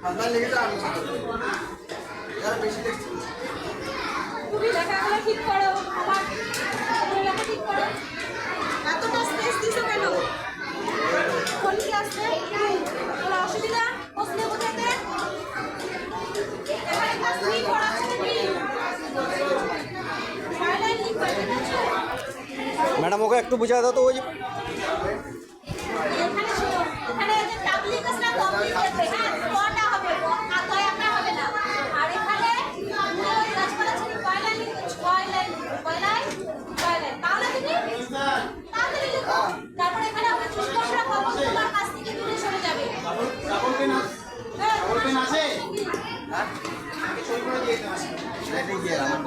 আপনার লেগে তো আমি যারা বেশি দেখছি তুমি লেখাগুলো ঠিক করো, আমার লেখা ঠিক করো। এতটা স্পেস দিছো কেন? কোন ক্লাসে কোনো অসুবিধা বসলে বোঝাতে? এখানে ক্লাস 3 পড়াচ্ছে নাকি? ফাইনাল লিখবে ঠিক আছে? ম্যাডাম ওকে একটু বুঝিয়ে দাও তো ওই এখানে শুনো, এখানে যে পাবলিক আছে না পাবলিক আছে, হ্যাঁ পড়া হবে, আতায় আঁকা হবে না। আর এখানে ওই গাছপালা ছিল কয়লা লিখো, কয়লা তাহলে তুমি তাহলে লিখো। তারপর এখানে হবে স্টুডেন্টরা কখন তোমার কাছ থেকে দূরে সরে যাবে। ডাবল পেন আছে? হ্যাঁ ডাবল পেন আছে? হ্যাঁ সই করে দিয়ে দিতে হবে। রেডি গিয়ে আমার